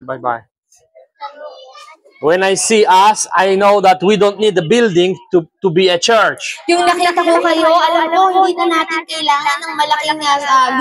Bye-bye. When I see us, I know that we don't need the building to be a church. Yung nakita ko kayo, alam ko, hindi na natin kailangan ng malaking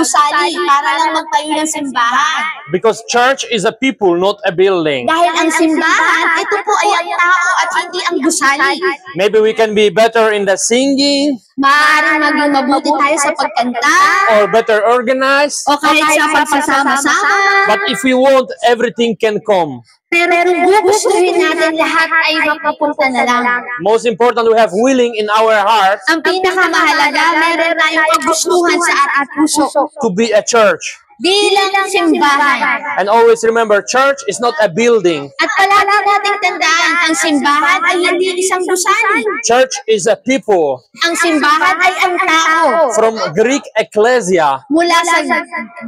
gusali para lang magtayo ng simbahan. Because church is a people, not a building. Dahil ang simbahan, ito po ay ang tao at hindi ang gusali. Maybe we can be better in the singing. Maaaring maging mabuti tayo sa pagkanta. Or better organized. O kahit sa pagsasama-sama. But if we want, everything can come. Pero kung gugustuhin natin, lahat ay mapupunta na lang. Most important, we have willing in our heart. Ang pinakamahalaga, meron tayong kagustuhan sa ating puso. To be a church. Bilang simbahan. And always remember, church is not a building. At palagi nating tandaan, ang simbahan ay hindi isang gusali. Church is a people. Ang simbahan ay ang tao. From Greek ecclesia. Mula sa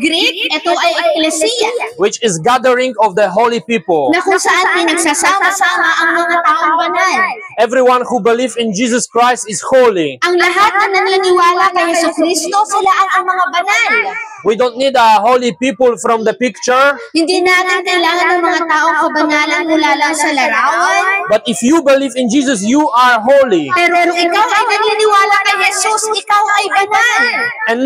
Greek, ito ay ecclesia. Which is gathering of the holy people. Na kung saan pinagsasama-sama ang mga taong banal. Everyone who believes in Jesus Christ is holy. Ang lahat na naniniwala kay Jesucristo, sila ang mga banal. We don't need holy people from the picture. Hindi natin kailangan ng mga taong kabanalan mula lang sa larawan. But if you believe in Jesus, you are holy. Pero kung ikaw ay naniniwala kay Jesus, ikaw ay banal. And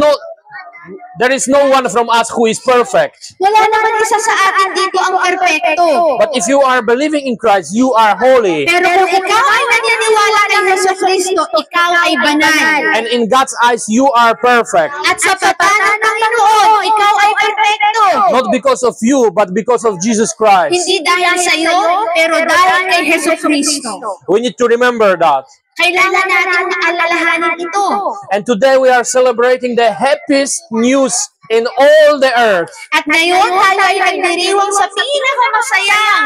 there is no one from us who is perfect. Wala naman isa sa atin dito ang perpekto. But if you are believing in Christ, you are holy. Pero kung ikaw ay naniniwala kay Jesucristo, ikaw ay banal. And in God's eyes, you are perfect. At sa mata ng Panginoon, ikaw ay perpekto. Not because of you, but because of Jesus Christ. Hindi dahil sa iyo, pero dahil kay Jesucristo. We need to remember that. Kailangan natin alalahanin ito. And today we are celebrating the happiest news in all the earth. At ngayon tayo ay nagdiriwang sa pinakamasayang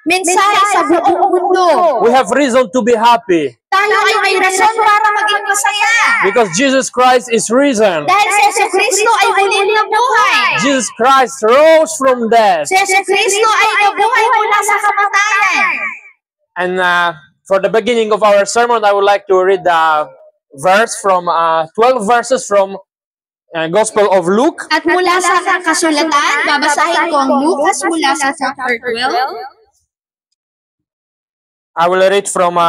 mensahe sa buong mundo. We have reason to be happy. Tayo ay may rason para maging masaya. Because Jesus Christ is risen. Dahil si Jesucristo ay muling nabuhay. Jesus Christ rose from death. Si Jesucristo ay nabuhay mula sa kamatayan. And for the beginning of our sermon, I would like to read the verse from 12 verses from Gospel of Luke. At mula sa kasulatan, babasahin ko ang Lucas mula sa chapter 12. I will read from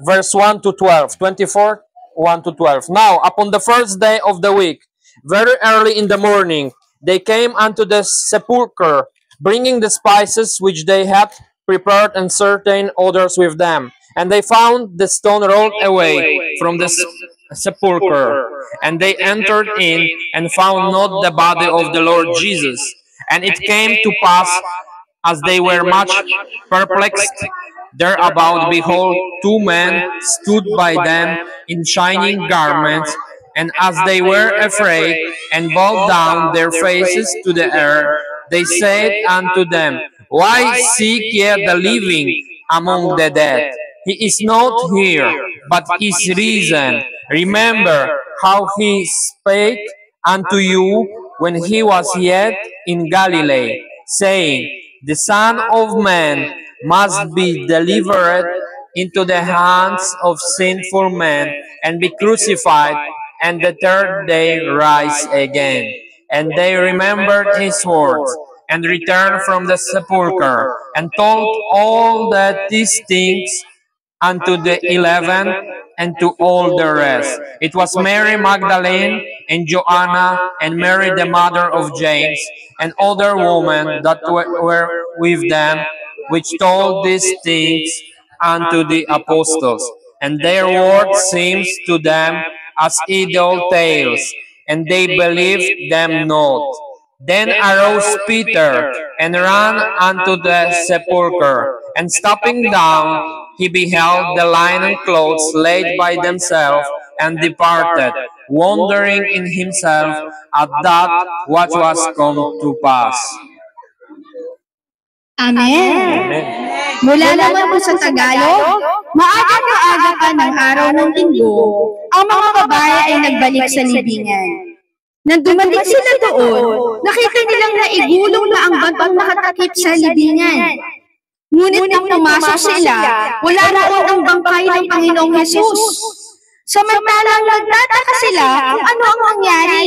verse 1 to 12, 24, 1 to 12. Now, upon the first day of the week, very early in the morning, they came unto the sepulchre, bringing the spices which they had prepared and certain others with them. And they found the stone rolled away from the sepulchre. And they entered in and found not the body of the Lord Jesus. And it came to pass, as they were much perplexed thereabout, behold, two men stood by them in shining garments. And as they were afraid and bowed down their faces to the earth, they said unto them, Why seek ye the living among the dead? He is not here, but is risen. Remember how he spake unto you when he was yet in Galilee, saying, The Son of Man must be delivered into the hands of sinful men, and be crucified, and the third day rise again. And they remembered his words, and returned from the sepulchre, and told all that these things unto the 11, and to all the rest. It was Mary Magdalene, and Joanna, and Mary the mother of James, and other women that were with them, which told these things unto the apostles. And their word seems to them as idle tales, and they believed them not. Then arose Peter, and ran unto the sepulchre, and stopping down, he beheld the linen clothes laid by themselves, and departed, wondering in himself at that what was come to pass. Amen. Amen. Mula naman po sa Tagalog, maaga pa ng araw ng linggo, ang mga babae ay nagbalik sa libingan. Nang dumating sila doon, nakita nilang naigulong na ang bantang nakatakip sa libingan. Ngunit nang pumasok sila, wala roon ang bangkay ng Panginoong Hesus. Samantalang nagtataka sila kung ano ang nangyari.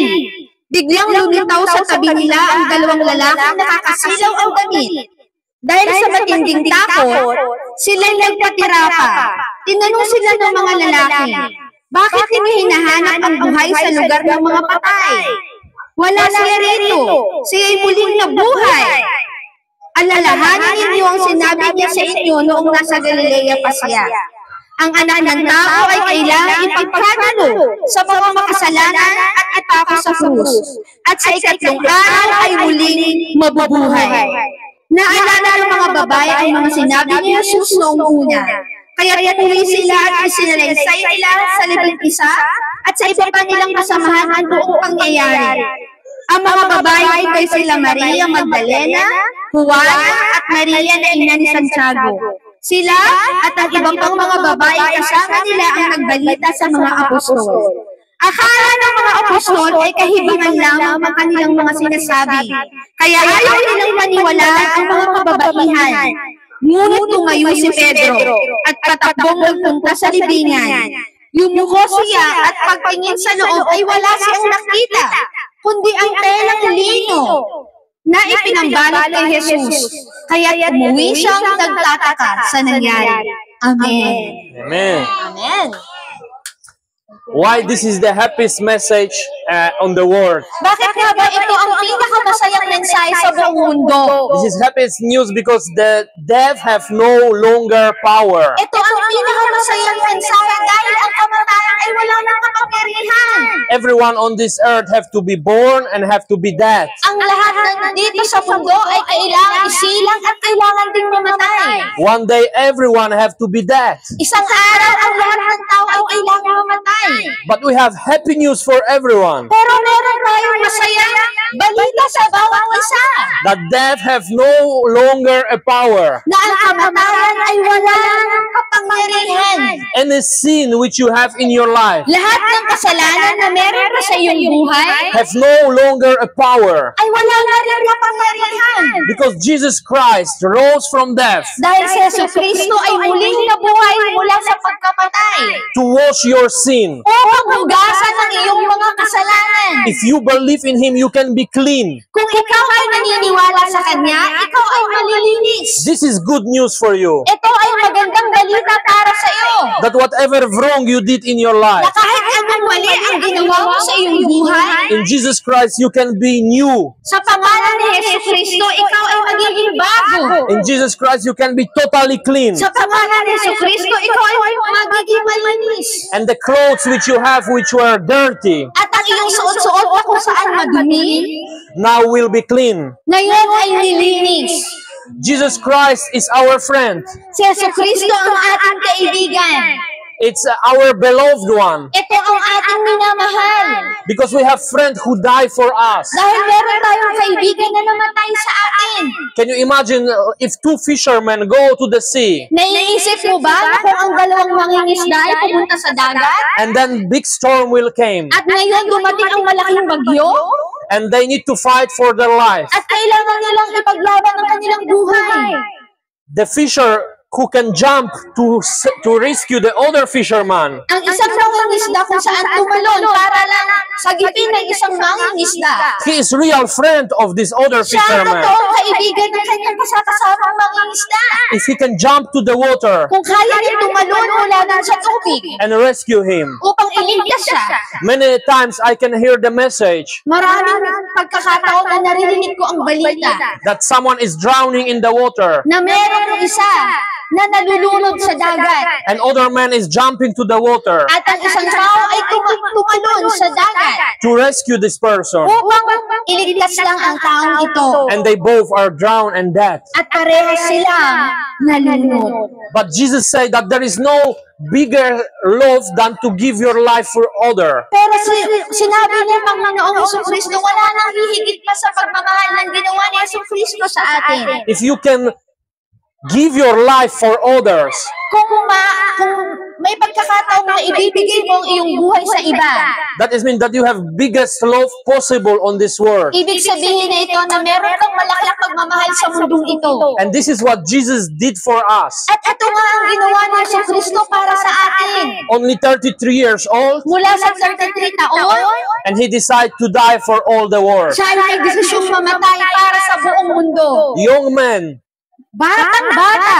Biglang lumitaw sa tabi nila ang dalawang lalaking nakakasilaw ang damit. Dahil sa matinding takot, sila'y nagpatira pa. Tinanong sila ng mga lalaki, bakit hindi hinahanap ang buhay sa lugar ng mga patay? Wala siya rito, siya'y muling nabuhay. Alalahanin ninyo ang sinabi niya sa inyo noong nasa Galilea pa siya. Ang anak ng tao ay kailangan ipagkatalo sa mga makasalanan at ipako sa krus. At sa ikatlong araw ay muling mabubuhay. Naalala ng mga babae ang mga sinabi ni Jesus noong una. Kaya tuloy sila at isinalaysay nila sa 11 at sa iba pa nilang kasamahan ang buong pangyayari. Ang mga babae ay sila Maria Magdalena, Juana at Maria na ina ni Santiago. Sila at ang ibang pang mga babae kasama nila ang nagbalita sa mga apostol. Akala ng mga apostol ay kahibangan lamang ang kanilang mga sinasabi. Kaya ayaw nilang maniwalaan ang mga kababaihan. Ngunit tumayo si Pedro at patakbong nagpunta sa libingan. Yumuko siya at pagtingin sa loob ay wala siyang nakita, kundi ang telang lino na ipinambalot kay Jesus. Kaya umuwi siyang nagtataka sa nangyari. Amen. Amen. Amen. Why this is the happiest message on the world? Bakit nga ba ito ang pinakamasayang mensahe sa buong mundo? This is happiest news because the death have no longer power. Ito ang pinakamasayang mensahe dahil ang kamatayan ay wala nang kapangyarihan. Everyone on this earth have to be born and have to be dead. Ang lahat ng dito sa mundo ay kailangan isilang at kailangan ding mamatay. One day everyone have to be dead. Isang araw ang lahat ng tao ay kailangan mamatay. But we have happy news for everyone. Pero meron tayong masayang balita sa bawat isa. That death have no longer a power. Na ang kamatayan ay wala nang kapangyarihan. Any sin which you have in your life Lahat ng kasalanan na meron pa sa iyong buhay have no longer a power. ay wala na rin kapangyarihan. Because Jesus Christ rose from death Dahil si Jesucristo ay muling nabuhay mula sa pagkamatay to wash your sin. upang hugasan ang iyong mga kasalanan. If you believe in Him, you can be clean. Kung ikaw ay naniniwala sa Kanya, ikaw ay malilinis. This is good news for you. Ito ay magandang balita para sa iyo. That whatever wrong you did in your Na life, kahit anong mali ang ginawa mo sa iyong buhay, in Jesus Christ you can be new. sa pangalan ni Jesucristo, ikaw ay magiging bago. In Jesus Christ you can be totally clean. Sa pangalan ni Jesucristo, ikaw ay magiging malinis. And the clothes which you have which were dirty At ang iyong suot-suot na kung saan madumi, now will be clean. ngayon ay nilinis. Jesus Christ is our friend. Si Jesucristo ang ating kaibigan. It's our beloved one. Ito ang ating minamahal. Because we have friend who died for us. Dahil meron tayong kaibigan na namatay sa atin. Can you imagine if two fishermen go to the sea Naiisip mo ba na kung ang dalawang mangingisda ay pumunta sa dagat? and then big storm will came At ngayon dumating ang malaking bagyo? and they need to fight for their life? At kailangan nilang ipaglaban ang kanilang buhay. The fisher who can jump to rescue the other fisherman, Ang isang mangingisda kung saan tumalon para lang sagipin ng isang mangingisda. he is real friend of this other Siya ang fisherman. totoong kaibigan ng kanyang kasasamang mangingisda. If he can jump to the water Kung kaya niya tumalon mula dun sa tubig and rescue him. upang iligtas siya. Many times I can hear the message Maraming pagkakataon na naririnig ko ang balita that someone is drowning in the water na meron isa na nalulunod sa dagat and other man is jumping to the water at ang isang tao ay tumalon sa dagat to rescue this person, upang iligtas lang ang taong ito. and they both are drowned and dead. At parehas silang nalunod. But Jesus said that there is no bigger love than to give your life for other. Pero sinabi niya Panginoong Jesucristo, wala nang hihigit pa sa pagmamahal ng ginawa ni Jesucristo sa atin. If you can give your life for others, Kung may pagkakataon na ibibigay mo ang iyong buhay sa iba, that is mean that you have biggest love possible on this world. ibig sabihin na ito na meron kang malaking pagmamahal sa mundong ito. And this is what Jesus did for us. At ito nga nga ang ginawa ni Jesucristo para sa atin. Only 33 years old, Mula sa 33 taon, and he decided to die for all the world. siya ay nagdesisyong mamatay para sa buong mundo. Young man, Batang-bata.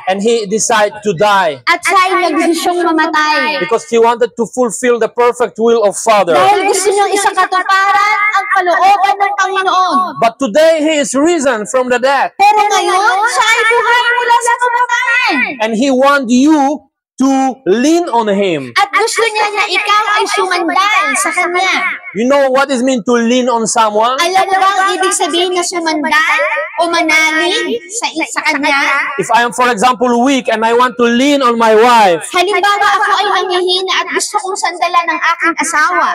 and he decided to die At siya ay nagdesisyong mamatay. because he wanted to fulfill the perfect will of Father. Dahil gusto niyang isakatuparan ang kalooban ng Panginoon. But today he is risen from the dead, Pero ngayon, siya ay buhay mula sa kamatayan. and he wants you to lean on him. At gusto niya na ikaw ay sumandal sa Kanya. You know what it means to lean on someone? Alam mo ba ang ibig sabihin na sumandal o manalig sa Kanya? If I am, for example, weak and I want to lean on my wife, Halimbawa ako ay nanghihina at gusto kong sandalan ng aking asawa.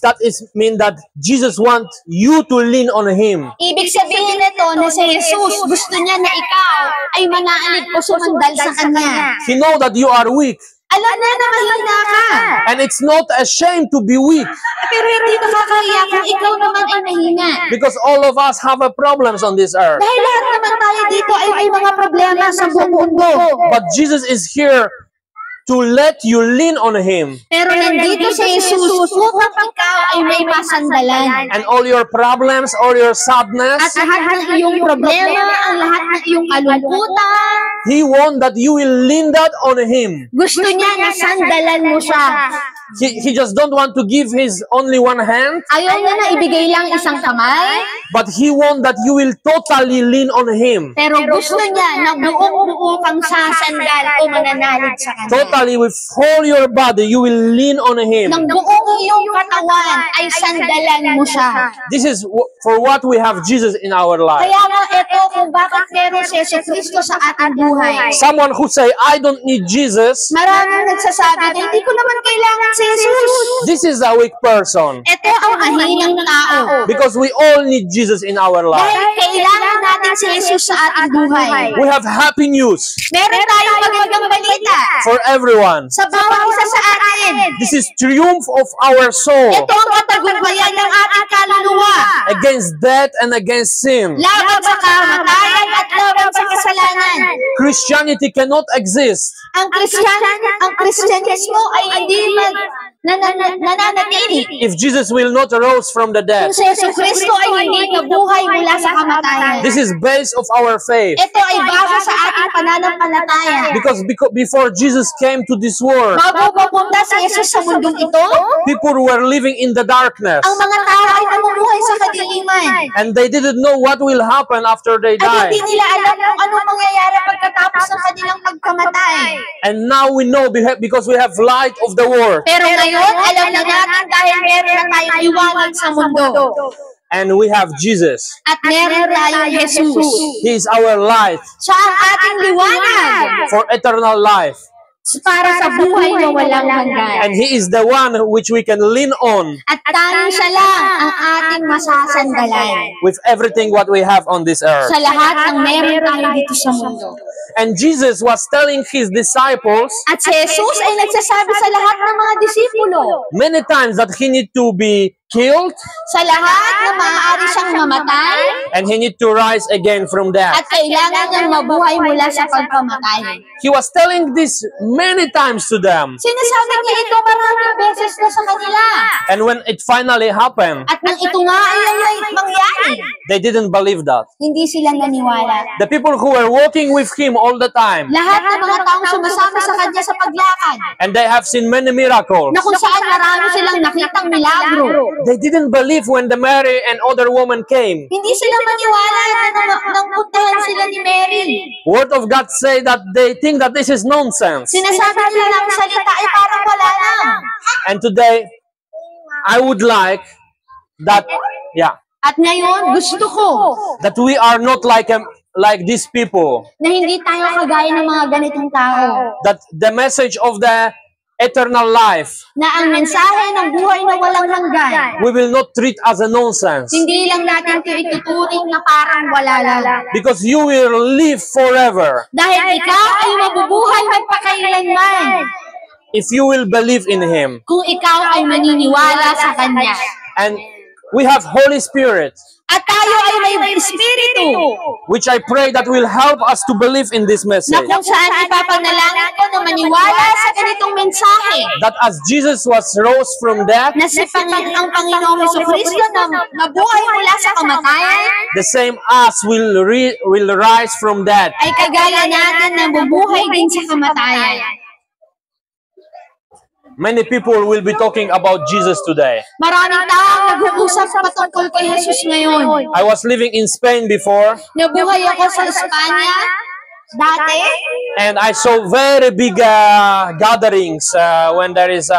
that is mean that Jesus wants you to lean on him. Ibig sabihin nito na si Jesus gusto niya na ikaw ay manalig o sumandal sa Kanya. He know that you are weak, Alam niya na mahina ka. and it's not a shame to be weak, Pero hindi nakakahiya kung ikaw naman ay mahina. because all of us have a problems on this earth. Dahil lahat naman tayo dito ay may mga problema sa buong mundo. But Jesus is here to let you lean on him, Pero nandito si Jesus upang ikaw ay may masandalan. and all your problems, all your sadness, At lahat ng iyong problema, ang lahat ng iyong kalungkutan, he wants that you will lean that on him. gusto niya na sandalan mo siya. He just don't want to give his only one hand, Ayaw niya na ibigay lang isang kamay, but he wants that you will totally lean on him. pero gusto niya na buong-buo kang sasandal o mananalig sa Kanya. Totally with all your body, you will lean on him. Nang buong iyong katawan ay sandalan mo siya. This is for what we have Jesus in our life. Kaya nga ito kung bakit meron si Jesucristo sa ating buhay. Someone who say, I don't need Jesus, Maraming nagsasabi na hindi ko naman kailangan si Jesus. this is a weak person. Ito ang mahinang tao. Because we all need Jesus in our life. Dahil kailangan natin si Jesus sa ating buhay. We have happy news Meron tayong magandang balita for everyone. sa bawat isa sa atin. This is triumph of our soul Ito ang katagumpayan ng ating kaluluwa. against death and against sin. Laban sa kamatayan at laban sa kasalanan. Christianity cannot exist Ang Kristyanismo ay hindi nananatili. if Jesus will not arise from the dead. Kung si Jesucristo ay hindi nabuhay mula sa kamatayan. This is base of our faith. Ito ay base sa ating pananampalataya. Because before Jesus came to this world, Bago pupunta si Jesus sa mundong ito, people were living in the darkness, ang mga tao ay namumuhay sa kadiliman. and they didn't know what will happen after they At die. hindi nila alam kung anong mangyayari pagkatapos ng kanilang pagkamatay. And now we know because we have light of the world, Pero ngayon, alam na natin dahil meron na tayong liwanag sa mundo. and we have Jesus. At meron tayong Jesus. He is our light Siya ang ating liwanag for eternal life, para sa buhay na walang hanggan. and He is the one which we can lean on At tanging siya lang ang ating masasandalan with everything what we have on this earth. sa lahat ng meron tayo dito sa mundo. And Jesus was telling His disciples At si Jesus ay nagsasabi sa lahat ng mga disipulo, many times that He need to be killed sa lahat na maaari siyang mamatay and He need to rise again from death. at kailangan niyang mabuhay mula sa pagkamatay. He was telling this many times to them. Sinasabi niya ito maraming beses na sa kanila. And when it finally happened, At nang ito nga ay mangyari, they didn't believe that. hindi sila naniwala. The people who were walking with Him all the time, Lahat ng mga taong sumasama sa kanya sa paglakad, and they have seen many miracles, na kung saan marami silang nakitang milagro, they didn't believe when the Mary and other woman came. hindi sila maniwala na nang puntahan sila ni Mary. Word of God say that they think that this is nonsense. Sinasabi nila na ang salita ay parang wala lang. And today, I would like that, At ngayon, gusto ko that we are not like these people. na hindi tayo kagaya ng mga ganitong tao. That the message of the eternal life, Na ang mensahe ng buhay na walang hanggan, we will not treat as a nonsense. hindi lang natin ito ituturing na parang wala lang. Because you will live forever Dahil ikaw ay mabubuhay magpakailanman if you will believe in Him. kung ikaw ay maniniwala sa Kanya. And we have Holy Spirit. At tayo ay may espiritu which I pray that will help us to believe in this na message. kung saan ipapanalangin ko na maniwala sa ganitong mensahe That as Jesus was rose from death, na si ang Panginoong Jesucristo na nabuhay mula sa kamatayan the same us will rise from death. ay kagaya natin na bubuhay din sa kamatayan. Many people will be talking about Jesus today. Maraming tao nag-uusap patungkol kay Jesus ngayon. I was living in Spain before, Nabuhay ako sa Espanya dati. and I saw very big gatherings when there is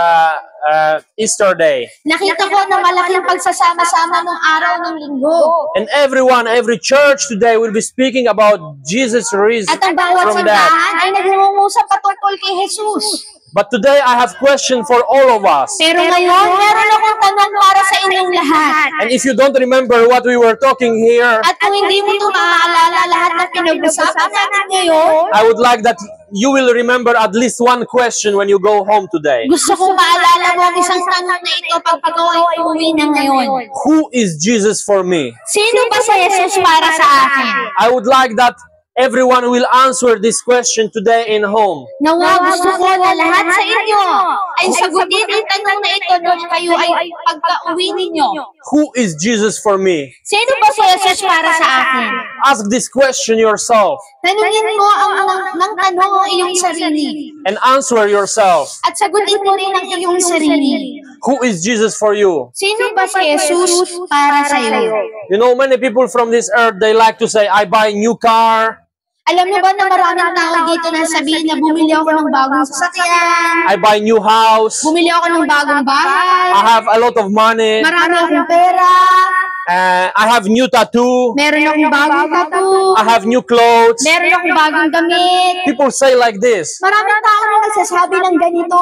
Easter Day. Nakita ko na malaking pagsasama-sama ng araw ng linggo. And every church today will be speaking about Jesus risen At ang bawat from death. sandahan ay nag-uusap patungkol kay Jesus. But today I have question for all of us. Pero ngayon, meron akong tanong para sa inyong lahat. And if you don't remember what we were talking here, At kung hindi mo ito maaalala lahat ng pinag-usapan natin ngayon, I would like that you will remember at least one question when you go home today. gusto kong maalala mo ang isang tanong na ito pag ikaw ay uwi na ngayon. Who is Jesus for me? Sino ba si Jesus para sa akin? I would like that everyone will answer this question today in home. Nawa gusto ko na lahat sa inyo ay sagutin ang tanong na ito nung kayo ay pagka-uwi ninyo. Who is Jesus for me? Sino ba si Jesus para sa akin? Ask this question yourself Tanungin mo ng tanong ang iyong sarili. and answer yourself. At sagutin mo rin ang iyong sarili. Who is Jesus for you? Sino ba si Jesus para sa iyo? You know, many people from this earth, they like to say, I buy new car, Alam mo ba na maraming tao dito na sabihin na bumili ako ng bagong sasakyan, I buy new house, bumili ako ng bagong bahay, I have a lot of money, marami akong pera, I have new tattoo, meron akong bagong tattoo, I have new clothes. meron akong bagong damit. People say like this, Maraming tao na nagsasabi ng ganito.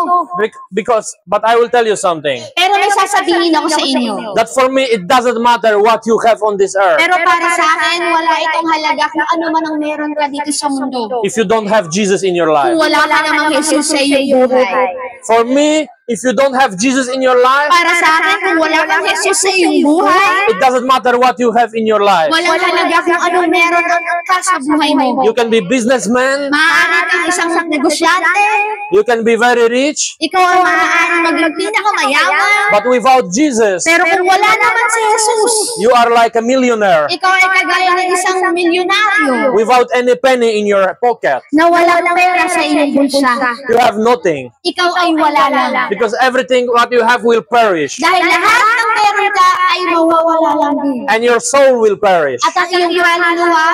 but I will tell you something, Pero may sasabihin ako sa inyo. that for me, it doesn't matter what you have on this earth. Pero para sa akin, wala itong halaga kung ano man ang meron ka dito sa mundo. If you don't have Jesus in your life. Kung wala ka namang Jesus sa iyong buhay. For me, if you don't have Jesus in your life, Para sa akin, kung wala kang Jesus sa iyong buhay, it doesn't matter what you have in your life. walang halaga kung anong meron ka sa buhay mo. You can be businessman, Maaari kang isang negosyante, you can be very rich, ikaw ay maaaring maging pinakamayaman, but without Jesus, pero kung wala naman si Jesus, you are like a millionaire ikaw ay kagaya ng isang milyonaryo without any penny in your pocket. na walang pera sa iyong bulsa. You have nothing Ikaw ay wala lang. because everything what you have will perish Dahil lahat ng meron ka ay mawawala lang din. and your soul will perish. At ang iyong kaluluwa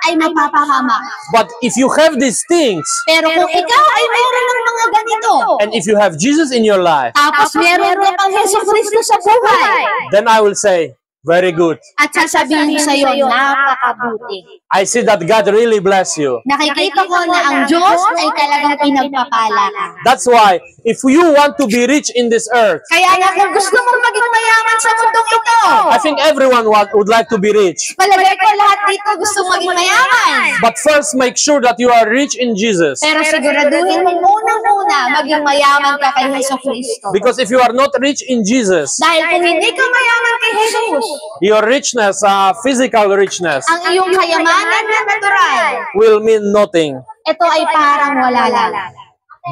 ay mapapahamak. But if you have these things Pero kung ikaw ay meron ng mga ganito, and if you have Jesus in your life, tapos meron ka pang Yesu Cristo sa buhay, then I will say, very good. at sasabihin ko sa iyo, napakabuti. I see that God really bless you. Nakikita ko na ang Diyos ay talagang pinagpapala ka. That's why if you want to be rich in this earth, Kaya nga kung gusto mong maging mayaman sa mundong ito, I think everyone would like to be rich. palagay ko lahat dito gusto maging mayaman. But first, make sure that you are rich in Jesus. Pero siguraduhin mo unang-una maging mayaman ka kay Yesu Cristo. Because if you are not rich in Jesus, Dahil kung hindi ka mayaman kay Jesus, your richness, physical richness, ang iyong kayamanan na natural, will mean nothing. ito ay parang wala lang.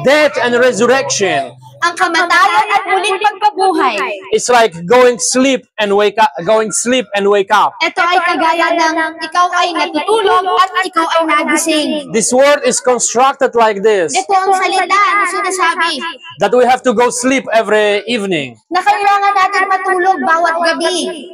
Death and resurrection Ang kamatayan at muling pagkabuhay, is like going sleep and wake up. ito ay kagaya ng ikaw ay natutulog at ikaw ay nagising. This word is constructed like this, Ito ang salita na sinasabi that we have to go sleep every evening na kailangan natin matulog bawat gabi.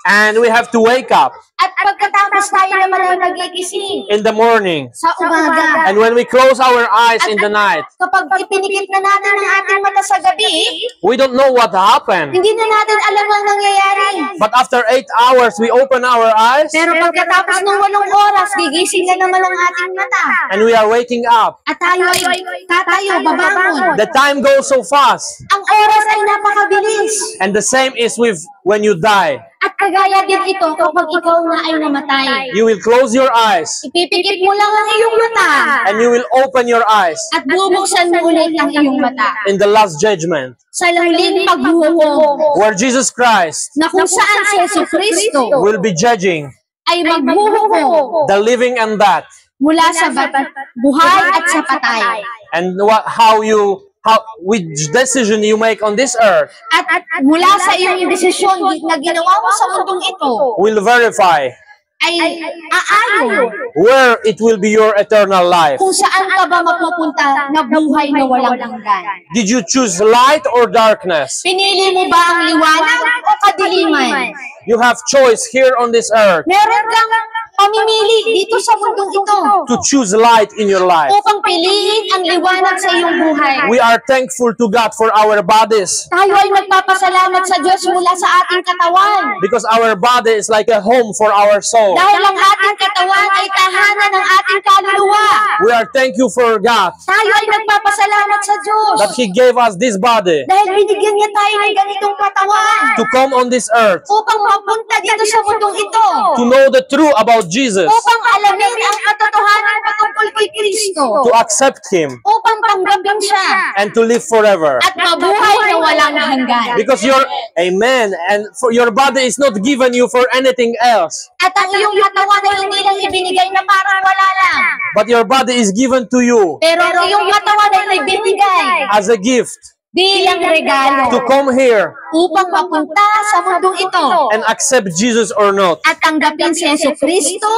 and we have to wake up At pagkatapos tayo naman ay nagigising in the morning. sa umaga. And when we close our eyes in the night, Kapag ipinikit na natin ang ating mata sa gabi, we don't know what happened. hindi na natin alam ang nangyayari. But after 8 hours, we open our eyes Pero pagkatapos ng 8 oras, gigising na naman ang ating mata. and we are waking up. At tayo ay tatayo, babangon. The time goes so fast. Ang oras ay napakabilis. And the same is with when you die. At kagaya din ito kapag ikaw na ay namatay. You will close your eyes Ipipikit mo lang ang iyong mata and you will open your eyes at bubuksan mo ulit ang iyong mata in the last judgment, sa huling paghuhukom where Jesus Christ na kung saan si Jesucristo will be judging ay maghuhukom the living and that, mula sa buhay at sa patay. and which decision you make on this earth At mula sa iyong desisyon na ginawa mo sa mundong ito will verify ay aayon where it will be your eternal life. kung saan ka ba mapupunta na buhay na walang hanggan. Did you choose light or darkness? Pinili mo ba ang liwanag o kadiliman? You have choice here on this earth Meron kang pamimili dito sa mundong ito to choose light in your life. upang piliin ang liwanag sa iyong buhay. We are thankful to God for our bodies Tayo ay magpapasalamat sa Diyos mula sa ating katawan. because our body is like a home for our soul. Dahil ang ating katawan ay tahanan ng ating kaluluwa. We are thankful for God Tayo ay nagpapasalamat sa Diyos that He gave us this body dahil binigyan niya tayo ng ganitong katawan to come on this earth upang mapunta dito sa mundong ito. to know the truth about Jesus, Upang alamin ang katotohanan patungkol kay Kristo. to accept Him, Upang tanggapin siya and to live forever. at mabuhay na walang hanggan. Because amen, and for your body is not given you for anything else, At ang iyong katawan ay hindi lang ibinigay na parang wala lang. but your body is given to you Pero ang iyong katawan ay ibinigay as a gift bilang regalo to come here upang mapunta sa mundong ito and accept Jesus or not. at tanggapin si Jesucristo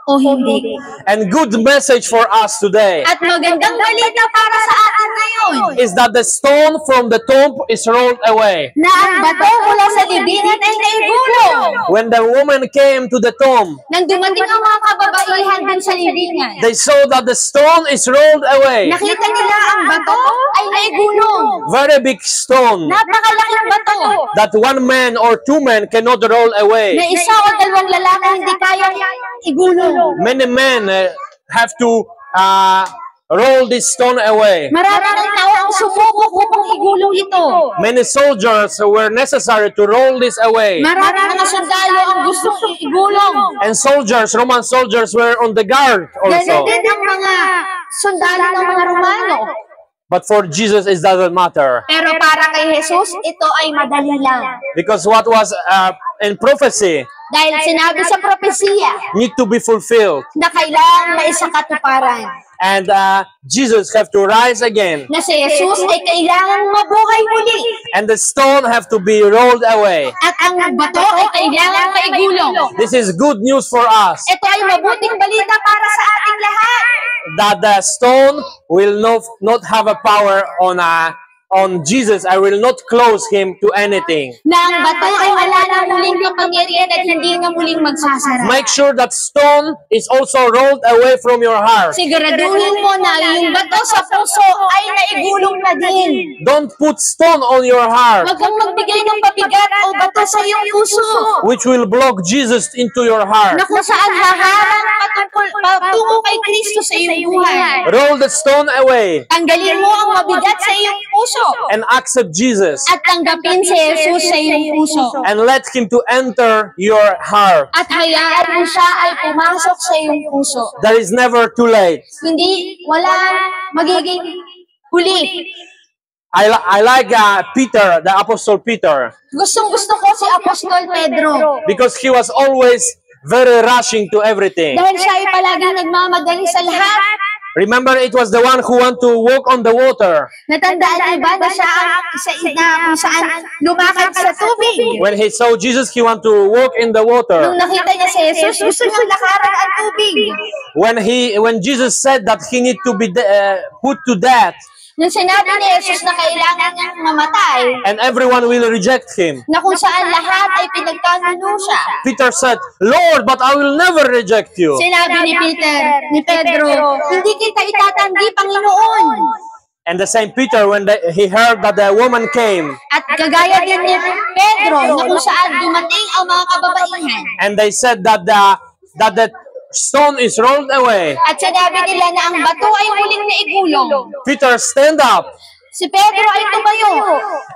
o hindi. And good message for us today At magandang balita para sa atin ngayon is that the stone from the tomb is rolled away. na ang bato mula sa libingan ay naigulong. When the woman came to the tomb, Nang dumating ang mga kababaihan dun sa libingan, they saw that the stone is rolled away. nakita nila ang bato ay naigulong. Very big stone Napakalaking bato that one man or two men cannot roll na away. isa o dalawang lalaki hindi kayang igulong. Many men have to roll this stone away. Maraming tao ang sumubok upang igulong ito. Many soldiers were necessary to roll this away. Maraming mga sundalo ang gustong igulong. And Roman soldiers were on the guard Ganyan also. din ang mga sundalo ng mga Romano. But for Jesus, it doesn't matter. Pero para kay Jesus, ito ay madali lang. Because what was in prophecy Dahil sinabi sa propesiya need to be fulfilled. na kailangan maisakatuparan. And Jesus have to rise again. Na si Jesus ay kailangan mabuhay muli. And the stone have to be rolled away. At ang bato ay kailangan maigulong. This is good news for us. Ito ay mabuting balita para sa ating lahat. That the stone will not have a power on Jesus. I will not close him to anything. Na ang bato ay wala na muling kapangyarihan at hindi na muling magsasara. Make sure that stone is also rolled away from your heart. Siguraduhin mo na yung bato sa puso ay naigulong na din. Don't put stone on your heart, Huwag kang magbigay ng pabigat o bato sa iyong puso which will block Jesus into your na heart. kung saan haharang patungo kay Kristo sa iyong buhay. Roll the stone away Tanggalin mo ang mabigat sa iyong puso and accept Jesus. at tanggapin si Jesus sa iyong puso. And let him to enter your heart. At hayaan mo siya ay pumasok sa iyong puso. There is never too late. Hindi, wala magiging huli. I like Peter, the Apostle Peter, Gustong-gusto ko si Apostol Pedro. because he was always very rushing to everything. Dahil siya ay palaging nagmamadali sa lahat. Remember, it was the one who want to walk on the water. Natandaan niyo ba na siya ang isa na kung saan lumakad sa tubig? When he saw Jesus, he want to walk in the water. Nung nakita niya si Jesus, gusto niya lakaran ang tubig. When Jesus said that he need to be put to death, Nung sinabi ni Jesus na kailangan niyang mamatay, and everyone will reject him, na kung saan lahat ay pinagkanuno siya. Peter said, "Lord, but I will never reject you." Sinabi ni Pedro, hindi kita itatanggi, Panginoon. And the same Peter, when he heard that the woman came, At kagaya din ni Pedro, na kung saan dumating ang mga kababaihan. and they said that the stone is rolled away, At sinabi nila na ang bato ay muling naigulong. Peter stand up Si Pedro ay tumayo.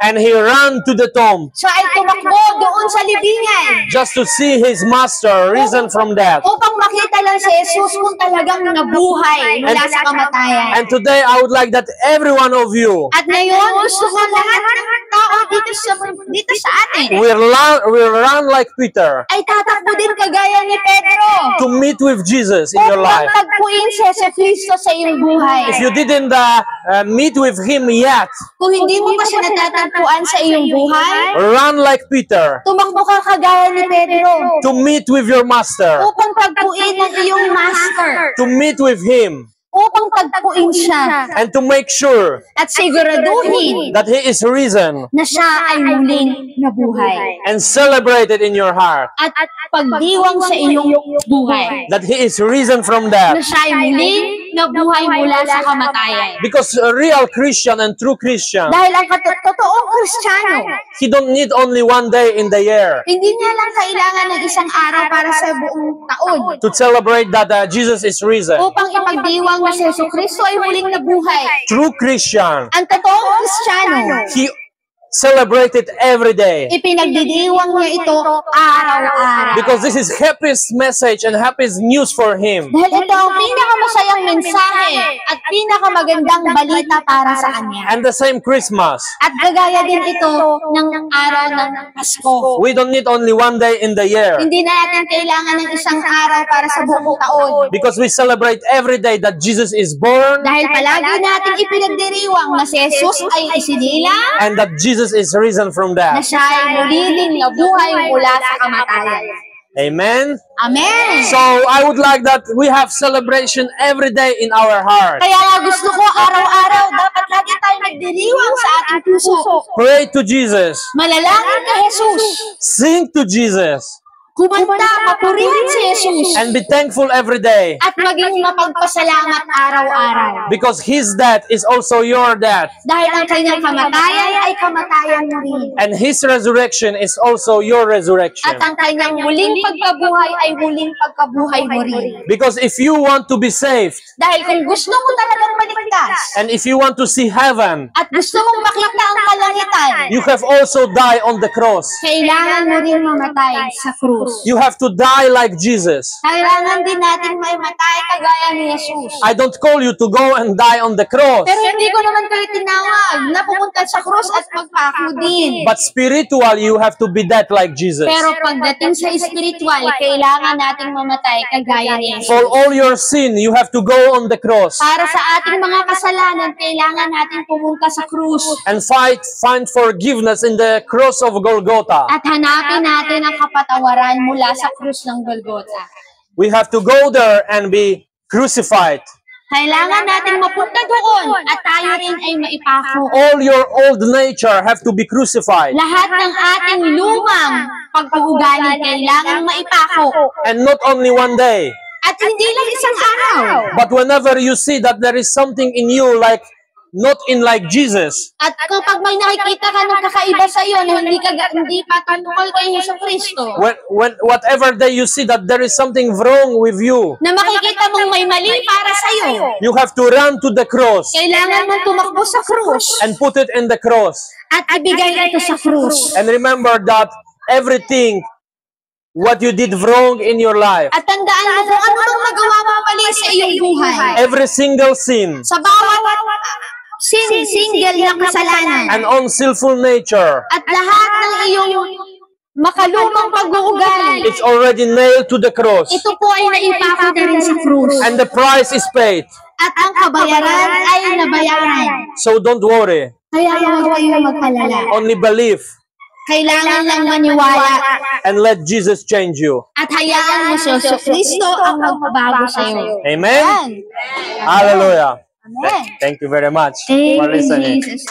and he ran to the tomb Siya ay tumakbo doon sa libingan just to see his master risen from death. upang makita lang si Jesus kung talagang nabuhay mula sa kamatayan. And today I would like that every one of you At ngayon, gusto ko lahat ng tao dito sa atin will run like Peter ay tatakbo din kagaya ni Pedro to meet with Jesus in your upang life. tagpuin si Jesucristo sa iyong buhay. If you didn't meet with him yet, Kung hindi mo pa siya natatagpuan sa iyong buhay, run like Peter tumakbo ka kagaya ni Pedro to meet with your master, upang tagpuin ang iyong master, to meet with him, upang tagpuin siya and to make sure at siguraduhin that he is risen na siya ay muling nabuhay and celebrated in your heart, at pagdiwang sa iyong buhay that he is risen from na death. siya ay muling nabuhay mula sa kamatayan. Because a real Christian and true Christian, Dahil ang totoong Kristiyano, he don't need only one day in the year hindi niya lang kailangan ng isang araw para sa buong taon to celebrate that Jesus is risen. upang ipagdiwang na si Jesucristo ay muling nabuhay. True Christian, Ang totoong Kristiyano, he celebrated every day. ipinagdidiwang niya ito araw-araw. Because this is happiest message and happiest news for him. Dahil ito ang pinakamasayang mensahe at pinakamagandang balita para sa kanya. And the same Christmas. At gagaya din ito ng araw ng Pasko. We don't need only one day in the year. Hindi na natin kailangan ng isang araw para sa buong taon. Because we celebrate every day that Jesus is born Dahil palagi natin ipinagdiriwang na si Jesus ay isinilang and that Jesus is risen from na death. siya ay muling nabuhay mula sa kamatayan. Amen. Amen! So I would like that we have celebration every day in our heart. Kaya nga gusto ko araw-araw dapat lagi tayo nagdiriwang sa ating puso. Pray to Jesus. Malalangin kay Jesus. Sing to Jesus. Kumanta, papurihin si Jesus. And be thankful every day. At maging mapagpasalamat araw-araw. Because his death is also your death. Dahil ang kanyang kamatayan ay kamatayan mo rin. And his resurrection is also your resurrection. At ang kanyang muling pagkabuhay ay muling pagkabuhay mo rin. Because if you want to be saved, Dahil kung gusto mo talagang maligtas, and if you want to see heaven, at gusto mong makita ang kalangitan, you have also died on the cross. kailangan mo rin mamatay sa krus. You have to die like Jesus. Kailangan din natin maimatay kagaya ni Jesus. I don't call you to go and die on the cross. Pero hindi ko naman kayo tinawag na pumunta sa krus at magpako din. But spiritual, you have to be dead like Jesus. Pero pagdating sa spiritual, kailangan nating mamatay kagaya ni Jesus. For all your sin, you have to go on the cross Para sa ating mga kasalanan, kailangan nating pumunta sa krus. and find forgiveness in the cross of Golgotha. At hanapin natin ang kapatawaran mula sa krus ng Golgotha. We have to go there and be crucified. Kailangan nating mapunta doon at tayo rin ay maipako. All your old nature have to be crucified. Lahat ng ating lumang pag-uugali kailangan maipako. And not only one day, At hindi lang isang araw. but whenever you see that there is something in you like not in like Jesus, At kapag may nakikita ka ng kakaiba sa iyo na hindi patungkol kay Jesucristo, whatever day you see that there is something wrong with you, na makikita mong may mali para sa iyo, you have to run to the cross kailangan mong tumakbo sa krus and put it in the cross. at ibigay ito sa krus. And remember that everything what you did wrong in your life, At tandaan mo kung ano bang nagawa mo mali sa iyong buhay. every single sin Sa bawat single na kasalanan and unsinful nature, at lahat ng iyong makalumang pag-uugali, it's already nailed to the cross. ito po ay naipako na rin sa krus. And the price is paid. At ang kabayaran ay nabayaran. So don't worry. Kaya huwag kayong mag-alala. Only believe Kailangan lang maniwala and let Jesus change you. at hayaan mo si Jesucristo ang magbabago sa iyo. Amen? Hallelujah. Amen. Thank you very much Thank for you, listening. Jesus.